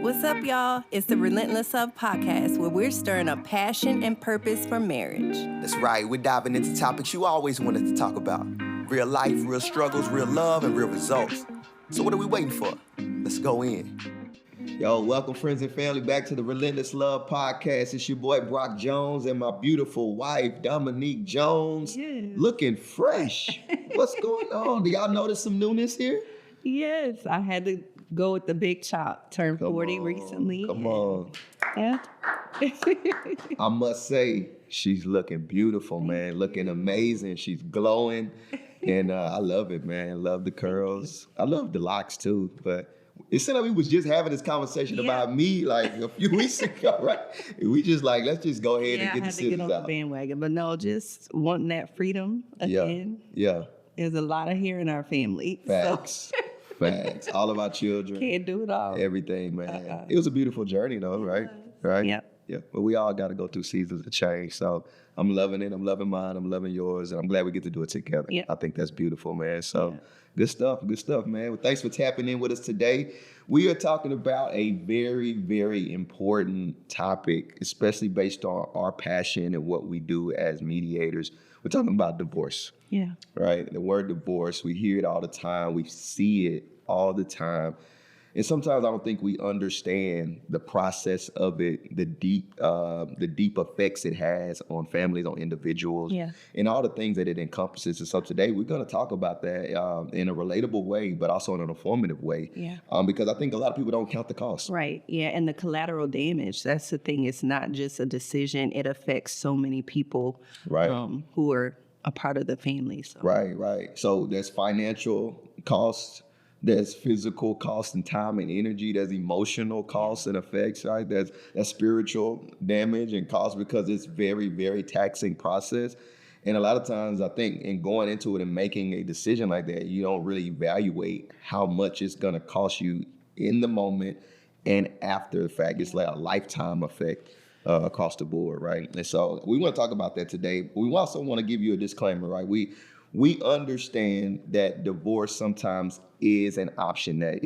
What's up, y'all? It's the Relentless Love Podcast, where we're stirring up passion and purpose for marriage. That's right. We're diving into topics you always wanted to talk about. Real life, real struggles, real love, and real results. So what are we waiting for? Let's go in. Yo, welcome friends and family back to the Relentless Love Podcast. It's your boy Brock Jones and my beautiful wife, Dominique Jones. Yes. Looking fresh. What's going on? Do y'all notice some newness here? Yes, I had to go with the big chop. Turned 40 recently. Come on. Yeah. I must say, she's looking beautiful, man. Looking amazing. She's glowing. And I love it, man. I love the curls. I love the locks, too. But it seemed like we was just having this conversation about me like a few weeks ago, right? We just like, let's just go ahead and get the scissors out. I had to get on the bandwagon. But no, just wanting that freedom again. Yeah. There's a lot of hair in our family. Facts. So. Facts. All of our children. Can't do it all. Everything, man. It was a beautiful journey, though, right? Right? Yeah. Yeah. But we all got to go through seasons of change. So I'm loving it. I'm loving mine. I'm loving yours. And I'm glad we get to do it together. Yeah. I think that's beautiful, man. So good stuff, man. Well, thanks for tapping in with us today. We are talking about a very, very important topic, especially based on our passion and what we do as mediators. We're talking about divorce. Yeah. Right? The word divorce, we hear it all the time. We see it all the time. And sometimes I don't think we understand the process of it, the deep effects it has on families, on individuals, and all the things that it encompasses. And so today we're going to talk about that in a relatable way, but also in an informative way. Yeah. Because I think a lot of people don't count the cost. Right. Yeah. And the collateral damage, that's the thing. It's not just a decision. It affects so many people who are a part of the family. So. Right. So there's financial costs. There's physical cost and time and energy. There's emotional costs and effects, right? There's spiritual damage and cost because it's very, very taxing process. And a lot of times I think in going into it and making a decision like that, you don't really evaluate how much it's going to cost you in the moment and after the fact. It's like a lifetime effect across the board, right? And so we want to talk about that today. But we also want to give you a disclaimer, right? We understand that divorce sometimes is an option that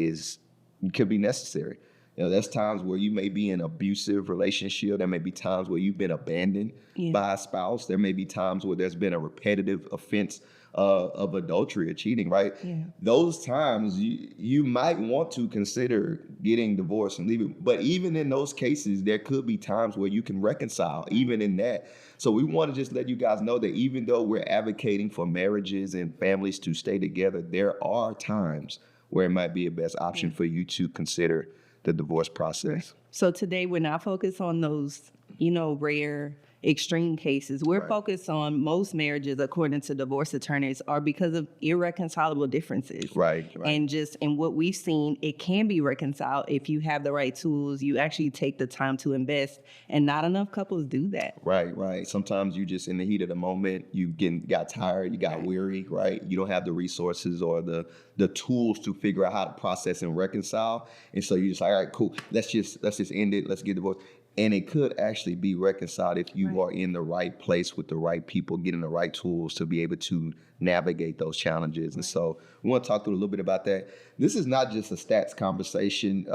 could be necessary. You know, there's times where you may be in an abusive relationship. There may be times where you've been abandoned by a spouse. There may be times where there's been a repetitive offense of adultery or cheating, right? Yeah. Those times you might want to consider getting divorced and leaving. But even in those cases, there could be times where you can reconcile, even in that. So we want to just let you guys know that even though we're advocating for marriages and families to stay together, there are times where it might be a best option for you to consider the divorce process. So today we're not focused on those, rare extreme cases. We're focused on most marriages, according to divorce attorneys, are because of irreconcilable differences. Right. And just in what we've seen, it can be reconciled if you have the right tools, you actually take the time to invest, and not enough couples do that. Right. Sometimes you just in the heat of the moment, you got tired, you got weary, right? You don't have the resources or the tools to figure out how to process and reconcile. And so you just like, all right, cool, let's just end it, let's get divorced. And it could actually be reconciled if you are in the right place with the right people, getting the right tools to be able to navigate those challenges. And so we want to talk through a little bit about that. This is not just a stats conversation.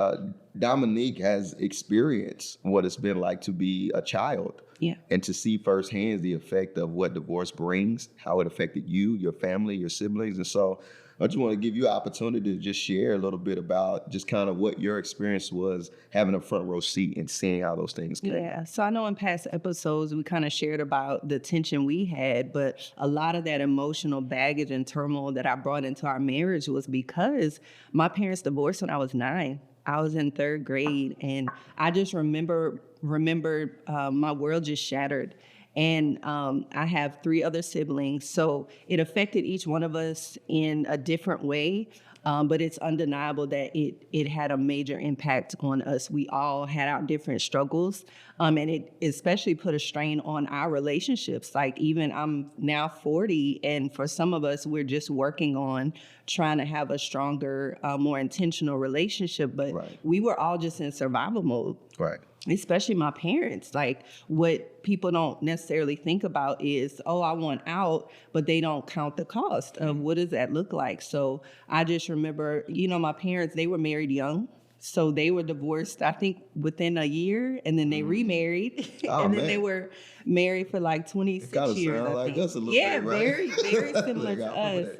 Dominique has experienced what it's been like to be a child and to see firsthand the effect of what divorce brings, how it affected you, your family, your siblings. And so I just want to give you an opportunity to just share a little bit about just kind of what your experience was having a front row seat and seeing how those things came. Yeah, so I know in past episodes we kind of shared about the tension we had, but a lot of that emotional baggage and turmoil that I brought into our marriage was because my parents divorced when I was 9. I was in 3rd grade, and I just remember my world just shattered. And I have 3 other siblings, so it affected each one of us in a different way. But it's undeniable that it had a major impact on us. We all had our different struggles, and it especially put a strain on our relationships. Like even I'm now 40, and for some of us, we're just working on trying to have a stronger, more intentional relationship. But we were all just in survival mode. Right. Especially my parents. Like what people don't necessarily think about is, I want out, but they don't count the cost of what does that look like. So I just remember, my parents, they were married young. So they were divorced, I think, within a year, and then they remarried, Oh, and then man. they were married for like 26 Kind of years. sound I like think. us a little Yeah, bit, right? very, very similar Like, to I remember us.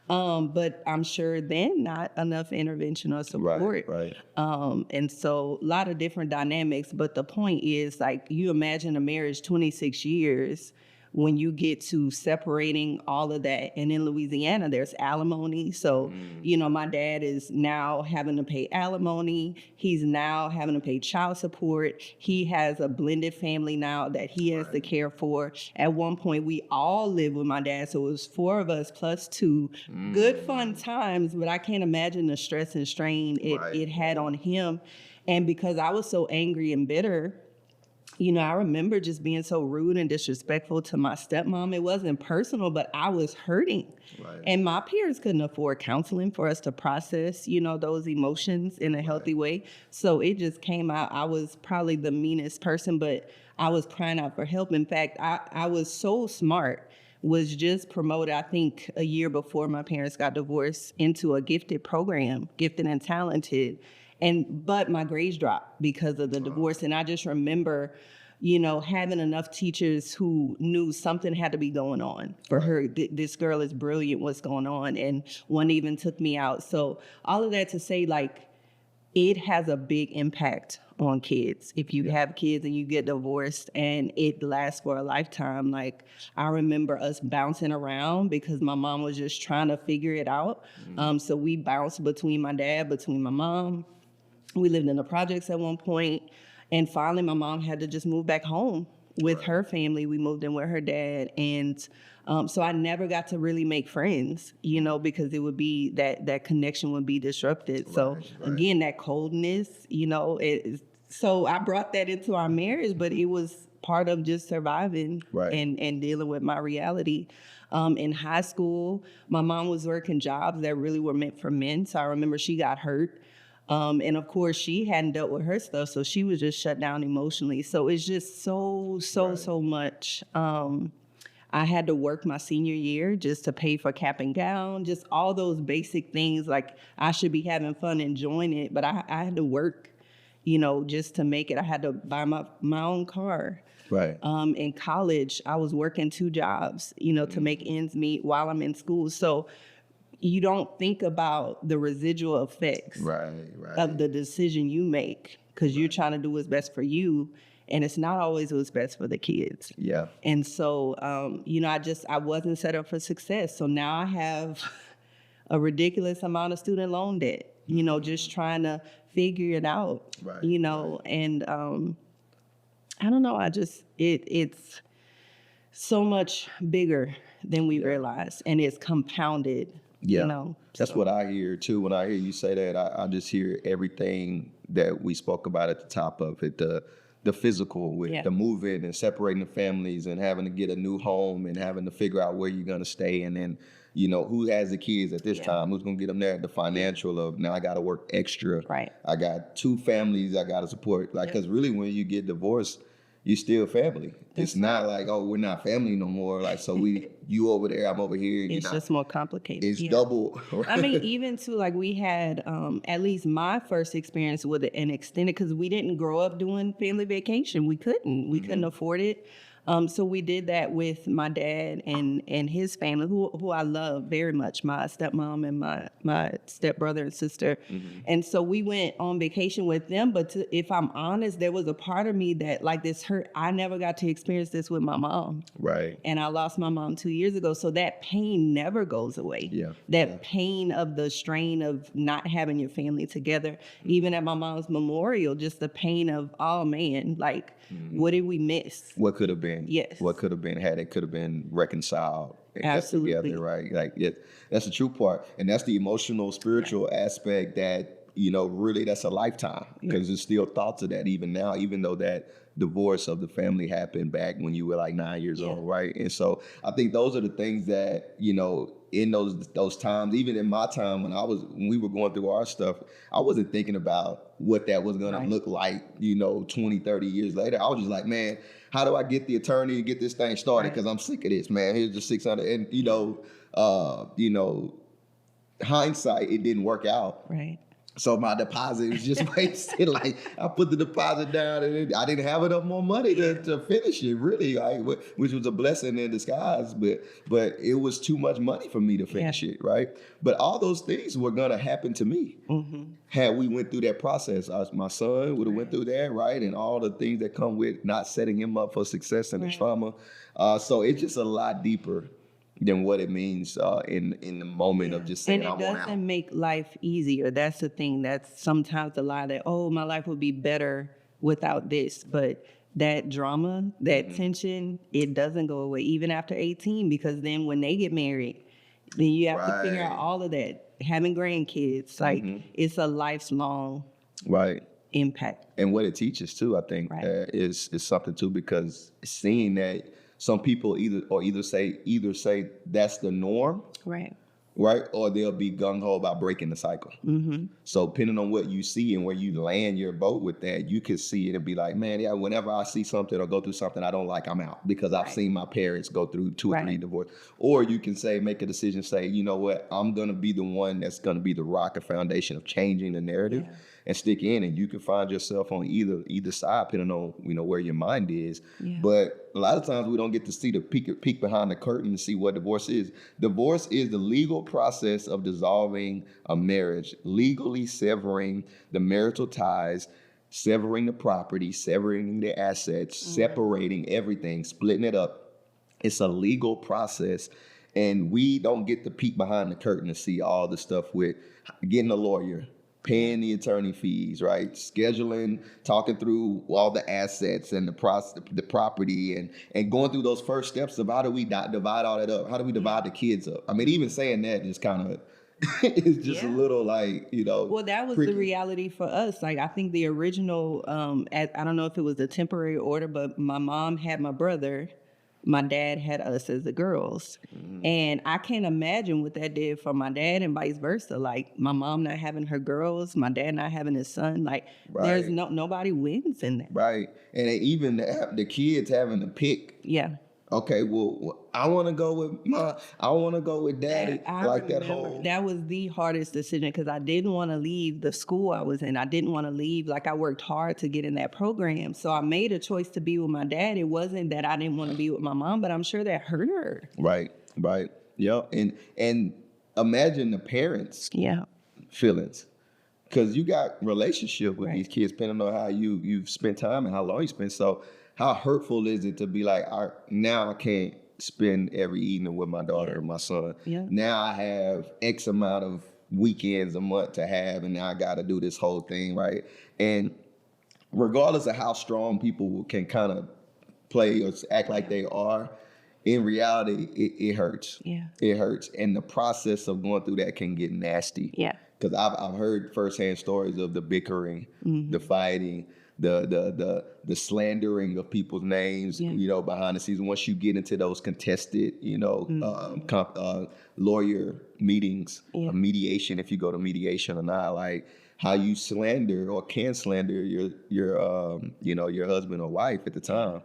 that. But I'm sure then not enough intervention or support. Right. And so a lot of different dynamics. But the point is, like, you imagine a marriage 26 years when you get to separating all of that. And in Louisiana, there's alimony. So, you know, my dad is now having to pay alimony. He's now having to pay child support. He has a blended family now that he has to care for. At one point, we all lived with my dad. So it was 4 of us plus 2. Good fun times, but I can't imagine the stress and strain it had on him. And because I was so angry and bitter, you know, I remember just being so rude and disrespectful to my stepmom. It wasn't personal, but I was hurting. Right. And my parents couldn't afford counseling for us to process, you know, those emotions in a healthy way. So it just came out. I was probably the meanest person, but I was crying out for help. In fact, I was so smart, was just promoted, I think, a year before my parents got divorced into a gifted program, gifted and talented. But my grades dropped because of the divorce. And I just remember, you know, having enough teachers who knew something had to be going on for her. This girl is brilliant, what's going on? And one even took me out. So all of that to say, like, it has a big impact on kids. If you have kids and you get divorced and it lasts for a lifetime, like, I remember us bouncing around because my mom was just trying to figure it out. So we bounced between my dad, between my mom. We lived in the projects at one point, and finally my mom had to just move back home with her family. We moved in with her dad, and so I never got to really make friends, you know, because it would be that connection would be disrupted. So again, that coldness, you know, so I brought that into our marriage, but it was part of just surviving and dealing with my reality. In high school, my mom was working jobs that really were meant for men. So I remember she got hurt. And of course, she hadn't dealt with her stuff, so she was just shut down emotionally. So it's just so much. I had to work my senior year just to pay for cap and gown, just all those basic things. Like, I should be having fun, enjoying it, but I had to work, you know, just to make it. I had to buy my own car. Right. In college, I was working 2 jobs, you know, to make ends meet while I'm in school. So you don't think about the residual effects of the decision you make, because you're trying to do what's best for you, and it's not always what's best for the kids. Yeah. And so, you know, I wasn't set up for success. So now I have a ridiculous amount of student loan debt, you know, just trying to figure it out, you know, and I don't know, it's so much bigger than we realize, and it's compounded. Yeah, you know, that's what I hear too. When I hear you say that, I just hear everything that we spoke about at the top of it, the physical with the moving and separating the families and having to get a new home and having to figure out where you're going to stay. And then, you know, who has the kids at this time? Who's going to get them there? The financial of, now I got to work extra. Right. I got 2 families I got to support. Like, because really when you get divorced, you still family. It's not like, oh, we're not family no more. Like, so you over there, I'm over here. It's just more complicated. It's double. Right? I mean, even too, like, we had at least my first experience with an extended, because we didn't grow up doing family vacation. We couldn't afford it. So we did that with my dad and his family, who I love very much, my stepmom and my stepbrother and sister. And so we went on vacation with them. But if I'm honest, there was a part of me that, like, this hurt. I never got to experience this with my mom. Right. And I lost my mom 2 years ago. So that pain never goes away. Yeah. That pain of the strain of not having your family together. Even at my mom's memorial, just the pain of, oh man, like, what did we miss? What could have been? Yes. What could have been had it could have been reconciled. Absolutely. Together, right? Like, that's the true part. And that's the emotional, spiritual aspect that, you know, really that's a lifetime, because there's still thoughts of that even now, even though that divorce of the family happened back when you were like 9 years old, right? And so I think those are the things that, you know, in those times, even in my time when we were going through our stuff, I wasn't thinking about what that was going to look like, you know, 20, 30 years later. I was just like, man, how do I get the attorney and get this thing started? Because I'm sick of this, man. Here's the 600. And, you know, hindsight, it didn't work out. Right. So my deposit was just wasted. Like I put the deposit down, and I didn't have enough more money to finish it. Really, like which was a blessing in disguise. But it was too much money for me to finish it, right? But all those things were gonna happen to me had we went through that process. My son would have went through that, right, and all the things that come with not setting him up for success and the trauma. So it's just a lot deeper than what it means in the moment of just saying, and I it want out. doesn't make life easier. That's the thing. That's sometimes a lie that, oh, my life would be better without this. But that drama, that tension, it doesn't go away even after 18, because then when they get married, then you have to figure out all of that. Having grandkids, like it's a lifelong impact. And what it teaches too, I think, is something too, because seeing that some people either say that's the norm, right, or they'll be gung ho about breaking the cycle. So depending on what you see and where you land your boat with that, you can see it and be like, man, yeah, whenever I see something or go through something I don't like, I'm out, because I've seen my parents go through 2 or 3 divorces. Or you can make a decision, say, you know what, I'm gonna be the one that's gonna be the rock and foundation of changing the narrative. And stick in, and you can find yourself on either side, depending on where your mind is. But a lot of times we don't get to see the peek behind the curtain and see what divorce is. Divorce is the legal process of dissolving a marriage, legally severing the marital ties, severing the property, severing the assets, separating everything, splitting it up. It's a legal process, and we don't get to peek behind the curtain to see all the stuff with getting a lawyer, paying the attorney fees, right? Scheduling, talking through all the assets and the property, and going through those first steps of how do we divide all that up? How do we divide the kids up? I mean, even saying that is kind of, it's just a little like, Well, that was the reality for us. Like, I think the original, I don't know if it was a temporary order, but my mom had my brother. My dad had us as the girls. And I can't imagine what that did for my dad and vice versa. Like my mom not having her girls, my dad not having his son. Like there's nobody wins in that. Right. And even the kids having to pick. Yeah. Okay, well, I want to go with daddy. That was the hardest decision, because I didn't want to leave the school I was in. I didn't want to leave. Like, I worked hard to get in that program. So I made a choice to be with my dad. It wasn't that I didn't want to be with my mom, but I'm sure that hurt her. Right. Yep. And imagine the parents' feelings. Because you got relationship with these kids, depending on how you've spent time and how long you spent. So how hurtful is it to be like, now I can't spend every evening with my daughter or my son. Now I have X amount of weekends a month to have, and now I got to do this whole thing, right? And regardless of how strong people can kind of play or act like they are, in reality, it hurts. It hurts. And the process of going through that can get nasty. Because I've heard firsthand stories of the bickering, the fighting, the slandering of people's names, behind the scenes. Once you get into those contested, lawyer meetings, mediation, if you go to mediation or not, like how you slander or can slander your husband or wife at the time,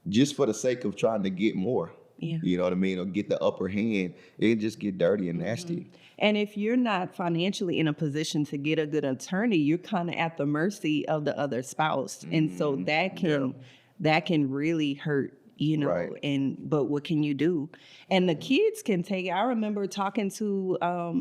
just for the sake of trying to get more. You know what I mean? Or get the upper hand. It just get dirty and nasty. And if you're not financially in a position to get a good attorney, you're kind of at the mercy of the other spouse. And so that can really hurt, but what can you do? And the kids can take it. I remember talking to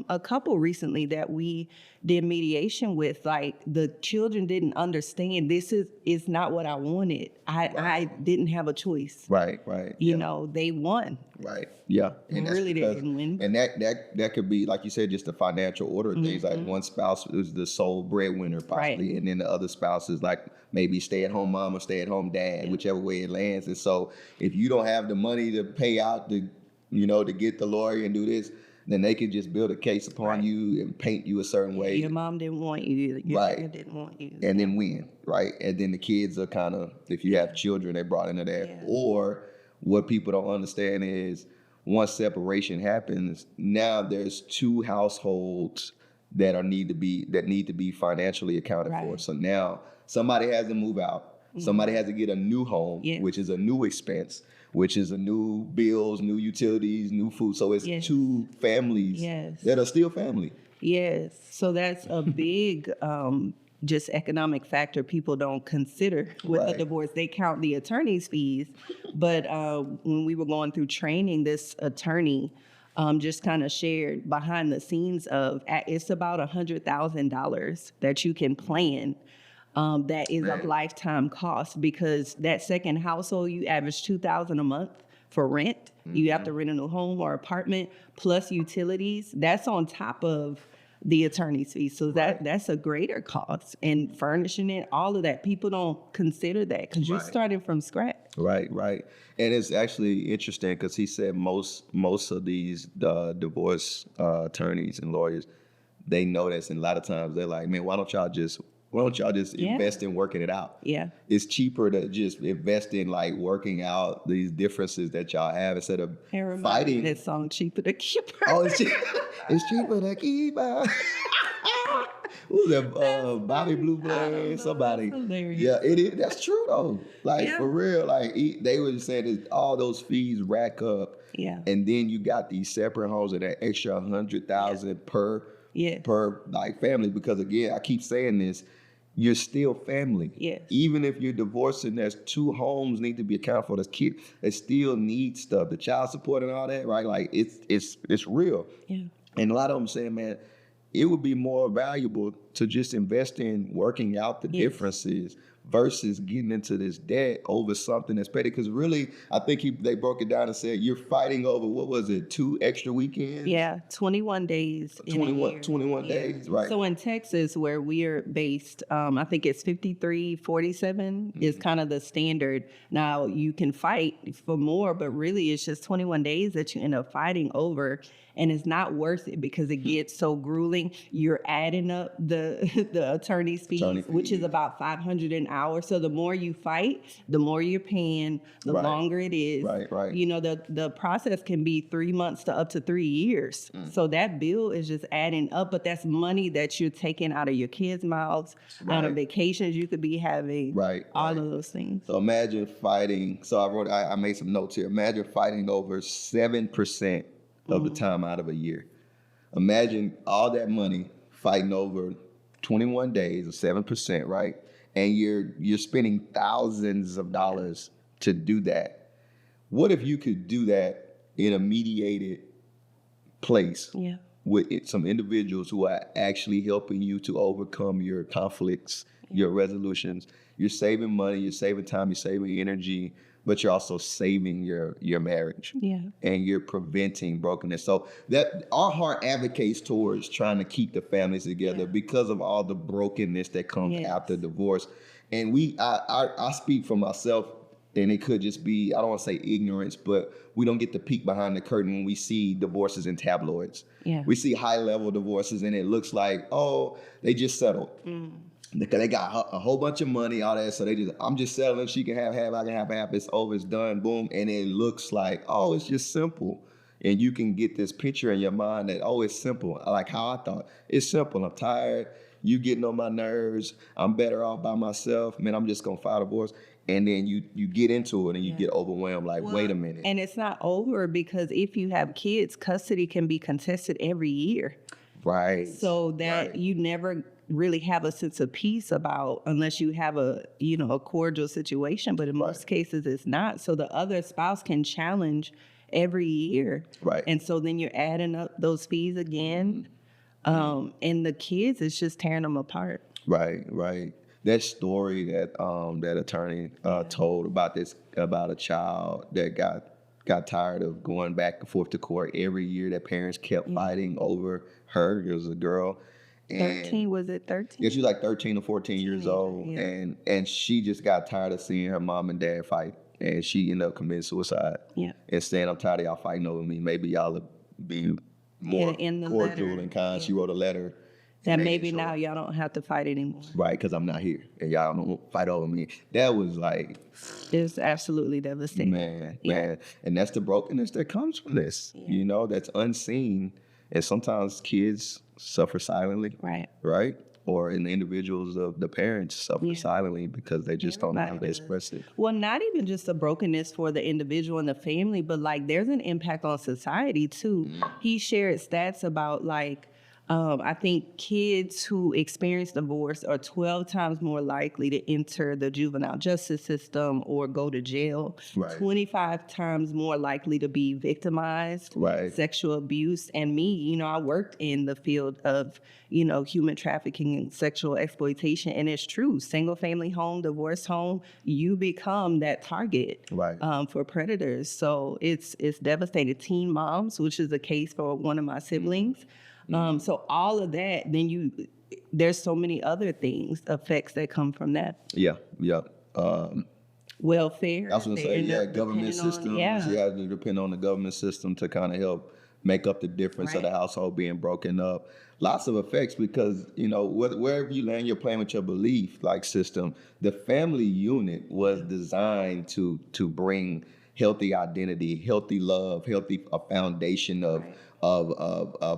a couple recently that we did mediation with. Like, the children didn't understand, this is not what I wanted. I didn't have a choice. Right. They won. Right. Yeah. And really didn't win. And that could be, like you said, just the financial order of things. Like one spouse is the sole breadwinner possibly, and then the other spouse is like maybe stay-at-home mom or stay-at-home dad, whichever way it lands. And so if you don't have the money to pay out to get the lawyer and do this, then they could just build a case upon you and paint you a certain way. Your mom didn't want you. Your dad didn't want you. And then win, right? And then the kids are kind of, if you have children, they brought into that. Or what people don't understand is once separation happens, now there's 2 households that need to be financially accounted for. So now somebody has to move out. Somebody has to get a new home, which is a new expense, which is a new bills, new utilities, new food. So it's 2 families that are still family. Yes. So that's a big just economic factor people don't consider with a divorce. They count the attorney's fees. But when we were going through training, this attorney just kind of shared behind the scenes of it's about $100,000 that you can plan. That is a lifetime cost, because that second household, you average $2,000 a month for rent. You have to rent a new home or apartment plus utilities. That's on top of the attorney's fee. So that's a greater cost, and furnishing it, all of that. People don't consider that because you're starting from scratch. Right. And it's actually interesting because he said most of these divorce attorneys and lawyers, they know this, and a lot of times they're like, man, why don't y'all just invest in working it out? Yeah. It's cheaper to just invest in like working out these differences that y'all have instead of fighting. That song, Cheaper to Keep Her. Oh, it's cheaper to keep her. Who's that? Bobby Blue Blood, somebody. Yeah, it is. That's true though. Like for real. Like they were saying that all those fees rack up. Yeah. And then you got these separate homes at that extra $100,000 per like family. Because again, I keep saying this. You're still family. Yes. Even if you're divorcing, there's 2 homes need to be accounted for. There's kids that still need stuff, the child support and all that, right? Like it's real. Yeah. And a lot of them saying, man, it would be more valuable to just invest in working out the differences versus getting into this debt over something that's petty. Because really, I think they broke it down and said you're fighting over, what was it, 2 extra weekends? Yeah, 21 days. 21 days, right. So in Texas, where we're based, I think it's 53-47 is kind of the standard. Now, you can fight for more, but really it's just 21 days that you end up fighting over. And it's not worth it because it gets so grueling. You're adding up the attorney's fees, which is about $500 an hour. So the more you fight, the more you're paying, the longer it is. Right. You know, the process can be 3 months to up to 3 years. So that bill is just adding up, but that's money that you're taking out of your kids' mouths, out of vacations you could be having, all of those things. So imagine fighting. So I made some notes here. Imagine fighting over 7% of the time out of a year. Imagine all that money fighting over 21 days or 7%, right? And you're spending thousands of dollars to do that. What if you could do that in a mediated place with some individuals who are actually helping you to overcome your conflicts, your resolutions? You're saving money, you're saving time, you're saving energy, but you're also saving your marriage. And you're preventing brokenness. So that our heart advocates towards trying to keep the families together because of all the brokenness that comes after divorce. And I speak for myself, and it could just be, I don't want to say ignorance, but we don't get the peek behind the curtain when we see divorces in tabloids. We see high-level divorces, and it looks like, oh, they just settled. Because they got a whole bunch of money, all that, so I'm just settling. She can have half, I can have half. It's over, it's done, boom. And it looks like, oh, it's just simple. And you can get this picture in your mind that, oh, it's simple. Like how I thought. It's simple. I'm tired. You getting on my nerves. I'm better off by myself. Man, I'm just going to file divorce. And then you get into it and you get overwhelmed. Like, wait a minute. And it's not over, because if you have kids, custody can be contested every year. Right. So that you never really have a sense of peace about, unless you have a cordial situation, but in most cases it's not. So the other spouse can challenge every year. And so then you're adding up those fees again. And the kids, it's just tearing them apart. Right. That story that that attorney told about a child that got tired of going back and forth to court every year, that parents kept fighting over her. It was a girl. 13, was it 13? Yeah, she was like 13 or 14 years old. And she just got tired of seeing her mom and dad fight. And she ended up committing suicide. And saying, I'm tired of y'all fighting over me. Maybe y'all will be more cordial and kind. She wrote a letter. That maybe now y'all don't have to fight anymore. Right, because I'm not here. And y'all don't fight over me. That was like... It's absolutely devastating. Man. And that's the brokenness that comes from this. That's unseen. And sometimes kids suffer silently. Right? Or in the individuals of the parents suffer silently because they just don't know how to express it. Well, not even just the brokenness for the individual and the family, but like there's an impact on society too. He shared stats about like I think kids who experience divorce are 12 times more likely to enter the juvenile justice system or go to jail, Right. 25 times more likely to be victimized, Right. sexual abuse. And me, I worked in the field of, human trafficking and sexual exploitation. And it's true, single family home, divorce home, you become that target Right. for predators. So it's devastating. Teen moms, which is the case for one of my siblings. So all of that, then there's so many other effects that come from that. Yeah. Welfare. I was going to say, government system. You depend on the government system to kind of help make up the difference of the household being broken up. Lots of effects because, wherever you land your plane with your belief like system, the family unit was designed to bring healthy identity, healthy love, healthy foundation of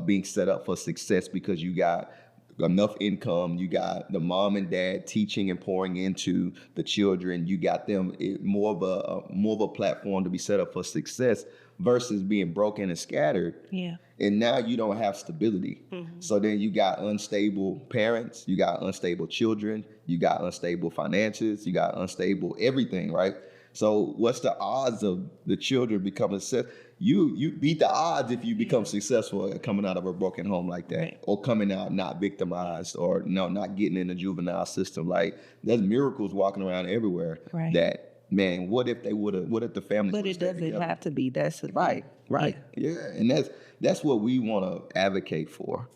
being set up for success because you got enough income, you got the mom and dad teaching and pouring into the children, you got them more of a platform to be set up for success versus being broken and scattered. Yeah. And now you don't have stability. Mm-hmm. So then you got unstable parents, you got unstable children, you got unstable finances, you got unstable everything, right? So what's the odds of the children becoming successful? You beat the odds if you become successful coming out of a broken home like that, or coming out not victimized, or not getting in the juvenile system. Like there's miracles walking around everywhere. Right. That man, what if the family? But it doesn't have to be. That's right. Yeah, and that's what we want to advocate for,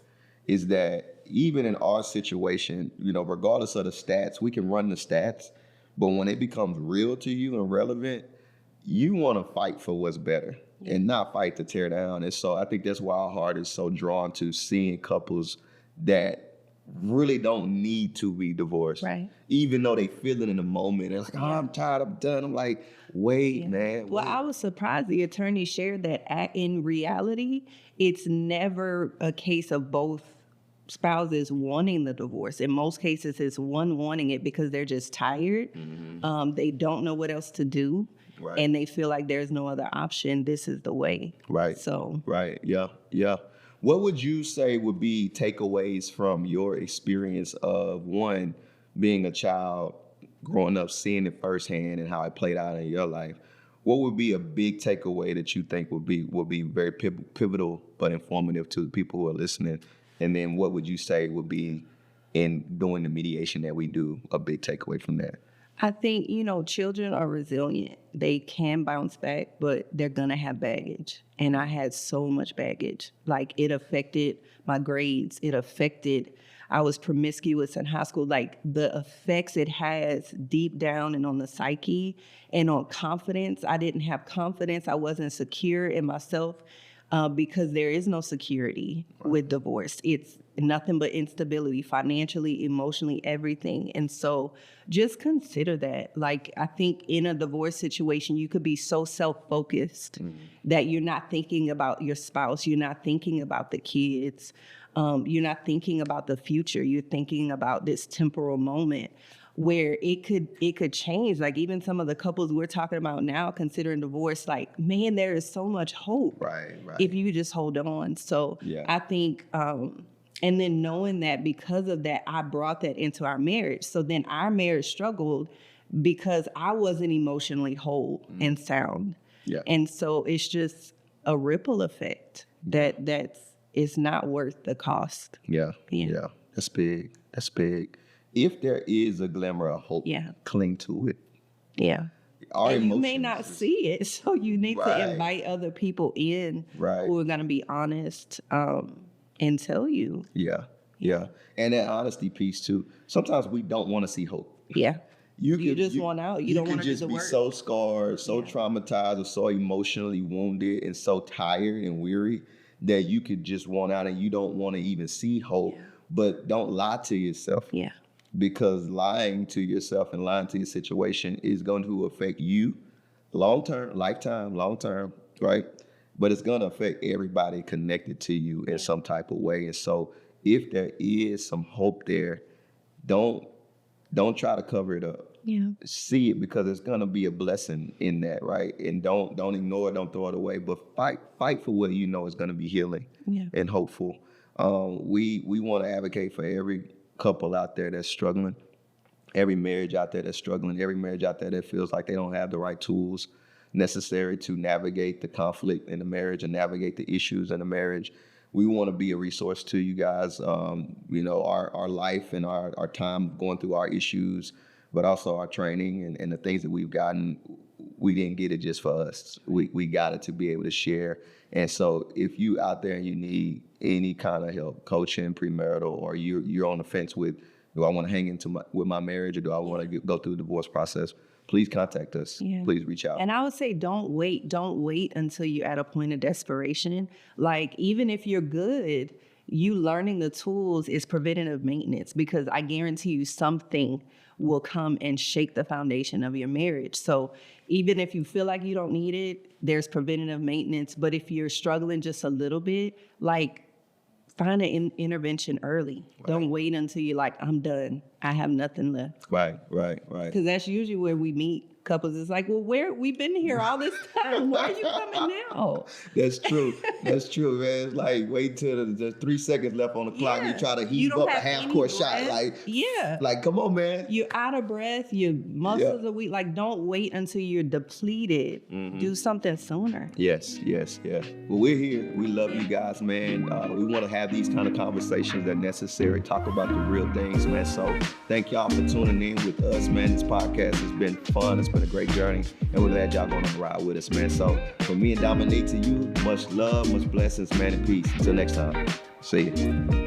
is that even in our situation, regardless of the stats, we can run the stats. But when it becomes real to you and relevant, you want to fight for what's better and not fight to tear down. And so I think that's why our heart is so drawn to seeing couples that really don't need to be divorced. Right. Even though they feel it in the moment. They're like, I'm tired, I'm done. I'm like, wait, man. Well, I was surprised the attorney shared that in reality, it's never a case of both spouses wanting the divorce. In most cases, it's one wanting it because they're just tired. Mm-hmm. They don't know what else to do. Right. And they feel like there's no other option. This is the way. Right. So. Right. Yeah. What would you say would be takeaways from your experience of, one, being a child, growing up, seeing it firsthand and how it played out in your life? What would be a big takeaway that you think would be very pivotal but informative to the people who are listening? And then what would you say would be, in doing the mediation that we do, a big takeaway from that? I think, children are resilient. They can bounce back, but they're going to have baggage. And I had so much baggage. Like, it affected my grades. I was promiscuous in high school. Like, the effects it has deep down and on the psyche and on confidence. I didn't have confidence. I wasn't secure in myself. Because there is no security with divorce. It's nothing but instability, financially, emotionally, everything. And so just consider that. Like, I think in a divorce situation, you could be so self-focused that you're not thinking about your spouse. You're not thinking about the kids. You're not thinking about the future. You're thinking about this temporal moment where it could change. Like, even some of the couples we're talking about now considering divorce, like, man, there is so much hope if you just hold on. So I think, and then knowing that because of that, I brought that into our marriage. So then our marriage struggled because I wasn't emotionally whole and sound. Yeah. And so it's just a ripple effect it's not worth the cost. Yeah. That's big. If there is a glimmer of hope, cling to it. Yeah. You may not see it, so you need to invite other people in who are going to be honest and tell you. Yeah. And that honesty piece, too. Sometimes we don't want to see hope. Yeah. You just want out. You don't want to do the work. You can just be so scarred, so traumatized, or so emotionally wounded and so tired and weary that you could just want out and you don't want to even see hope. Yeah. But don't lie to yourself. Yeah. Because lying to yourself and lying to your situation is going to affect you long-term, right? But it's going to affect everybody connected to you in some type of way. And so if there is some hope there, don't try to cover it up. Yeah. See it, because it's going to be a blessing in that, right? And don't ignore it, don't throw it away, but fight for what you know is going to be healing and hopeful. We want to advocate for every couple out there that's struggling, every marriage out there that's struggling, every marriage out there that feels like they don't have the right tools necessary to navigate the conflict in the marriage and navigate the issues in the marriage. We want to be a resource to you guys. Our life and our time going through our issues, but also our training and the things that we've gotten. We didn't get it just for us. We got it to be able to share. And so if you out there and you need any kind of help, coaching, premarital, or you're on the fence with, do I want to hang with my marriage, or do I want to go through the divorce process? Please contact us. Yeah. Please reach out. And I would say don't wait until you're at a point of desperation. Like, even if you're good, you learning the tools is preventative maintenance, because I guarantee you something will come and shake the foundation of your marriage. So even if you feel like you don't need it, there's preventative maintenance. But if you're struggling just a little bit, like, find an intervention early. Right. Don't wait until you're like, I'm done. I have nothing left. Right. Because that's usually where we meet couples. It's like, well, we've been here all this time. Why are you coming now? That's true, man. It's like, wait till there's 3 seconds left on the clock. Yeah. You try to heave up a half-court shot. Like, come on, man. You're out of breath. Your muscles are weak. Like, don't wait until you're depleted. Mm-hmm. Do something sooner. Yes. Well, we're here. We love you guys, man. We want to have these kind of conversations that are necessary. Talk about the real things, man. So thank y'all for tuning in with us, man. This podcast has been fun. It's been a great journey, and we're glad y'all gonna ride with us, man. So from me and Dominique to you, much love, much blessings, man, and peace. Until next time, see you.